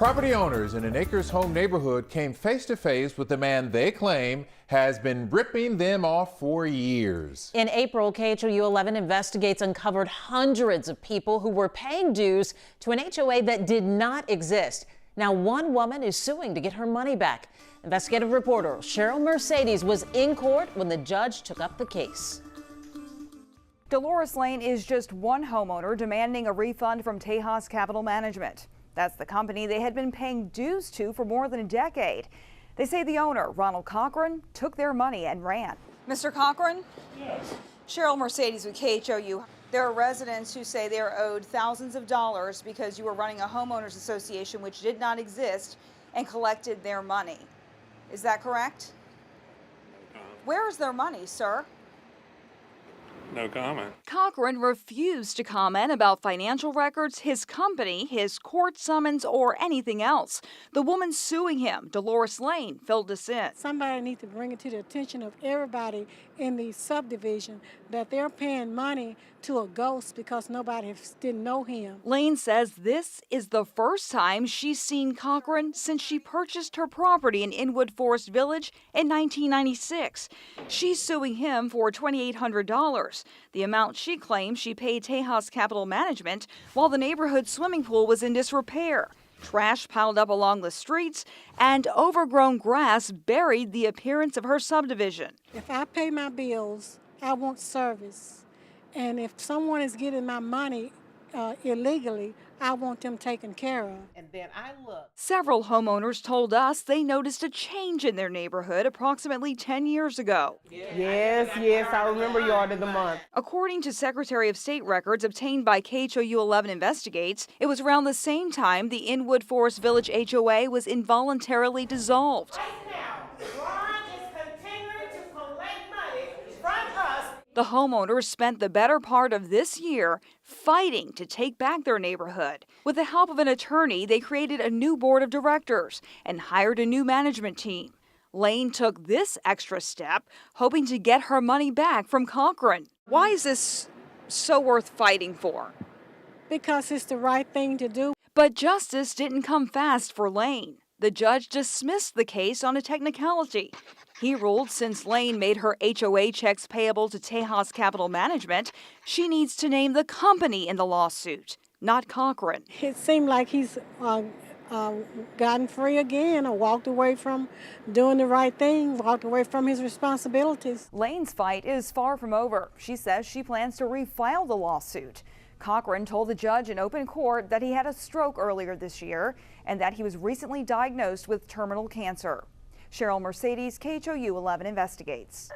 Property owners in an Acres Home neighborhood came face to face with the man they claim has been ripping them off for years. In April, KHOU 11 investigates uncovered hundreds of people who were paying dues to an HOA that did not exist. Now one woman is suing to get her money back. Investigative reporter Cheryl Mercedes was in court when the judge took up the case. Dolores Lane is just one homeowner demanding a refund from Tejas Capital Management. That's the company they had been paying dues to for more than a decade. They say the owner, Ronald Cochran, took their money and ran. Mr. Cochran? Yes. Cheryl Mercedes with KHOU. There are residents who say they are owed thousands of dollars because you were running a homeowners association which did not exist and collected their money. Is that correct? Where is their money, sir? No comment. Cochran refused to comment about financial records, his company, his court summons, or anything else. The woman suing him, Dolores Lane, filled us in. Somebody needs to bring it to the attention of everybody in the subdivision that they're paying money to a ghost because nobody didn't know him. Lane says this is the first time she's seen Cochran since she purchased her property in Inwood Forest Village in 1996. She's suing him for $2,800, the amount she claims she paid Tejas Capital Management while the neighborhood swimming pool was in disrepair. Trash piled up along the streets and overgrown grass buried the appearance of her subdivision. If I pay my bills, I want service. And if someone is getting my money illegally, I want them taken care of. And then I look. Several homeowners told us they noticed a change in their neighborhood approximately 10 years ago. Yes, I remember Yard of the Month. According to Secretary of State records obtained by KHOU 11 Investigates, it was around the same time the Inwood Forest Village HOA was involuntarily dissolved. The homeowners spent the better part of this year fighting to take back their neighborhood. With the help of an attorney, they created a new board of directors and hired a new management team. Lane took this extra step, hoping to get her money back from Cochran. Why is this so worth fighting for? Because it's the right thing to do. But justice didn't come fast for Lane. The judge dismissed the case on a technicality. He ruled since Lane made her HOA checks payable to Tejas Capital Management, she needs to name the company in the lawsuit, not Cochran. It seemed like he's gotten free again or walked away from doing the right thing, walked away from his responsibilities. Lane's fight is far from over. She says she plans to refile the lawsuit. Cochran told the judge in open court that he had a stroke earlier this year and that he was recently diagnosed with terminal cancer. Cheryl Mercedes, KHOU 11 Investigates.